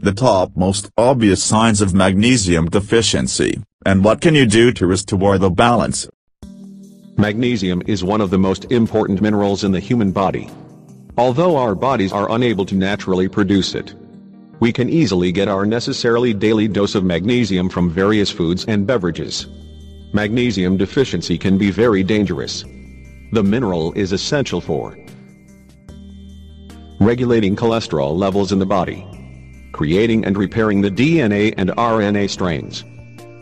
the top most obvious signs of magnesium deficiency, and what can you do to restore the balance? Magnesium is one of the most important minerals in the human body. Although our bodies are unable to naturally produce it, we can easily get our necessarily daily dose of magnesium from various foods and beverages. Magnesium deficiency can be very dangerous. The mineral is essential for regulating cholesterol levels in the body, creating and repairing the DNA and RNA strains,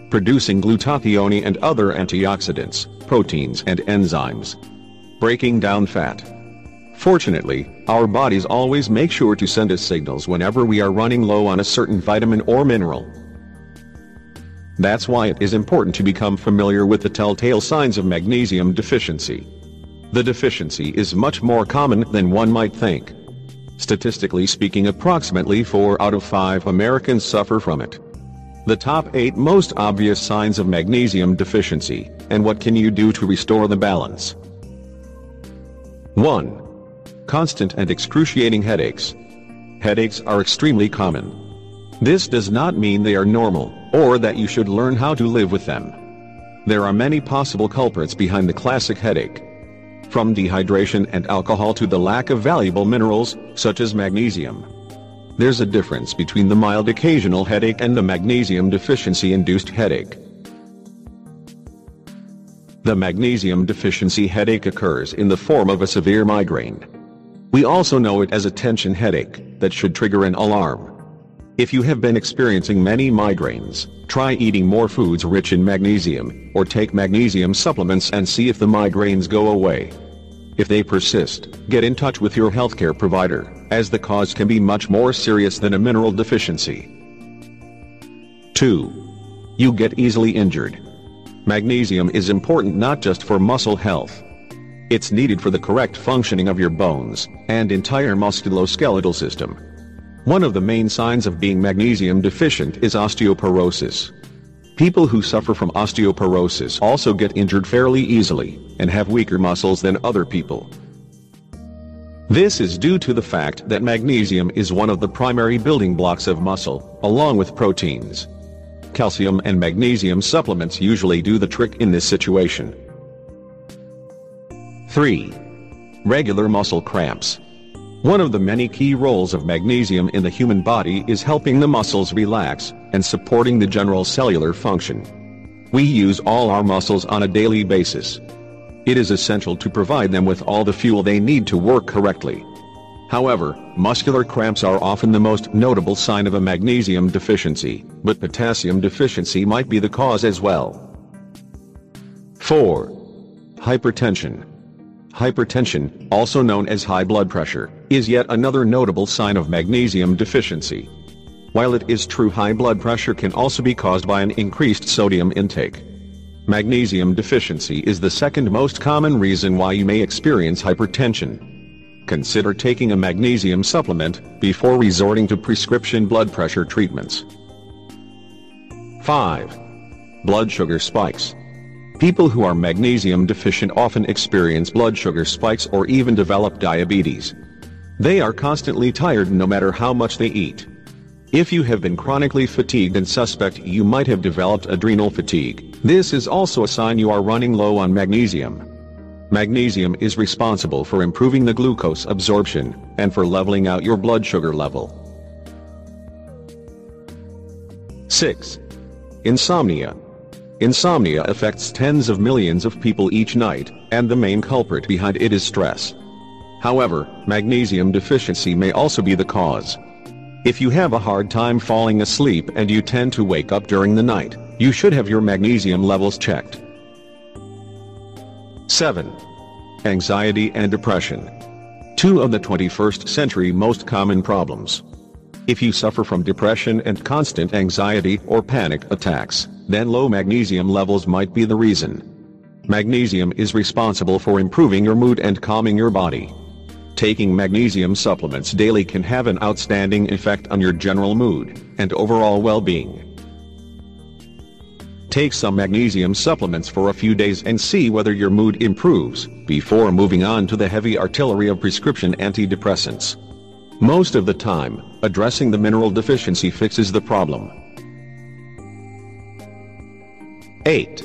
producing glutathione and other antioxidants, proteins and enzymes, breaking down fat. Fortunately, our bodies always make sure to send us signals whenever we are running low on a certain vitamin or mineral. That's why it is important to become familiar with the telltale signs of magnesium deficiency. The deficiency is much more common than one might think. Statistically speaking, approximately 4 out of 5 Americans suffer from it. The top 8 most obvious signs of magnesium deficiency, and what can you do to restore the balance? 1. Constant and excruciating headaches. Headaches are extremely common. This does not mean they are normal, or that you should learn how to live with them. There are many possible culprits behind the classic headache. From dehydration and alcohol to the lack of valuable minerals, such as magnesium. There's a difference between the mild occasional headache and the magnesium deficiency-induced headache. The magnesium deficiency headache occurs in the form of a severe migraine. We also know it as a tension headache that should trigger an alarm. If you have been experiencing many migraines, try eating more foods rich in magnesium, or take magnesium supplements and see if the migraines go away. If they persist, get in touch with your healthcare provider, as the cause can be much more serious than a mineral deficiency. 2. You get easily injured. Magnesium is important not just for muscle health. It's needed for the correct functioning of your bones and entire musculoskeletal system. One of the main signs of being magnesium deficient is osteoporosis. People who suffer from osteoporosis also get injured fairly easily and have weaker muscles than other people. This is due to the fact that magnesium is one of the primary building blocks of muscle, along with proteins. Calcium and magnesium supplements usually do the trick in this situation. 3. Regular muscle cramps. One of the many key roles of magnesium in the human body is helping the muscles relax and supporting the general cellular function. We use all our muscles on a daily basis. It is essential to provide them with all the fuel they need to work correctly. However, muscular cramps are often the most notable sign of a magnesium deficiency, but potassium deficiency might be the cause as well. 4. Hypertension. Hypertension, also known as high blood pressure, is yet another notable sign of magnesium deficiency. While it is true high blood pressure can also be caused by an increased sodium intake, magnesium deficiency is the second most common reason why you may experience hypertension. Consider taking a magnesium supplement before resorting to prescription blood pressure treatments. 5. Blood sugar spikes. People who are magnesium deficient often experience blood sugar spikes or even develop diabetes. They are constantly tired no matter how much they eat. If you have been chronically fatigued and suspect you might have developed adrenal fatigue, this is also a sign you are running low on magnesium. Magnesium is responsible for improving the glucose absorption and for leveling out your blood sugar level. 6. Insomnia. Insomnia affects tens of millions of people each night, and the main culprit behind it is stress. However, magnesium deficiency may also be the cause. If you have a hard time falling asleep and you tend to wake up during the night, you should have your magnesium levels checked. 7. Anxiety and depression. Two of the 21st century most common problems. If you suffer from depression and constant anxiety or panic attacks, then low magnesium levels might be the reason. Magnesium is responsible for improving your mood and calming your body. Taking magnesium supplements daily can have an outstanding effect on your general mood and overall well-being. Take some magnesium supplements for a few days and see whether your mood improves, before moving on to the heavy artillery of prescription antidepressants. Most of the time, addressing the mineral deficiency fixes the problem. 8.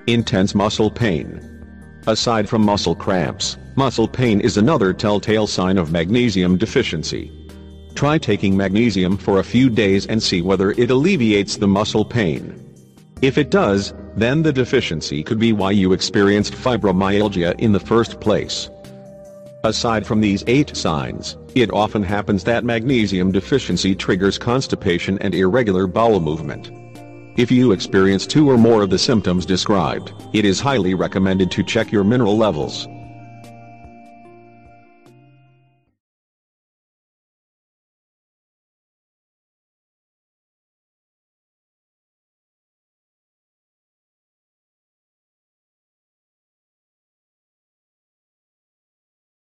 Intense muscle pain. Aside from muscle cramps, muscle pain is another telltale sign of magnesium deficiency. Try taking magnesium for a few days and see whether it alleviates the muscle pain. If it does, then the deficiency could be why you experienced fibromyalgia in the first place. Aside from these 8 signs, it often happens that magnesium deficiency triggers constipation and irregular bowel movement. If you experience 2 or more of the symptoms described, it is highly recommended to check your mineral levels.